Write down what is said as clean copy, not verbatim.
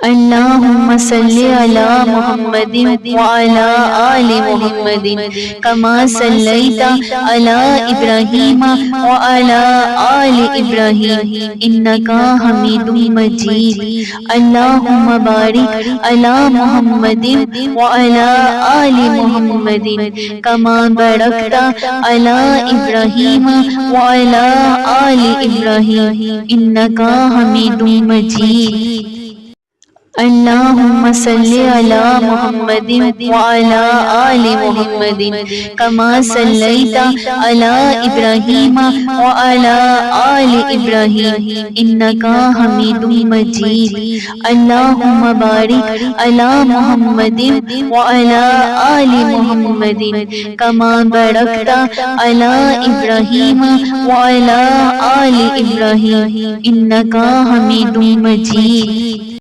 اللهم صل على محمد وعلى آل محمد كما صليت على إبراهيم وعلى آل إبراهيم إنك حميد مجيد. اللهم بارك على محمد وعلى آل محمد كما باركت على إبراهيم وعلى آل إبراهيم إنك حميد مجيد. اللهم صل على محمد وعلى آل محمد كما صليت على إبراهيم وعلى آل إبراهيم إنك حميد مجيد. اللهم بارك على محمد وعلى آل محمد كما باركت على إبراهيم وعلى آل إبراهيم إنك حميد مجيد.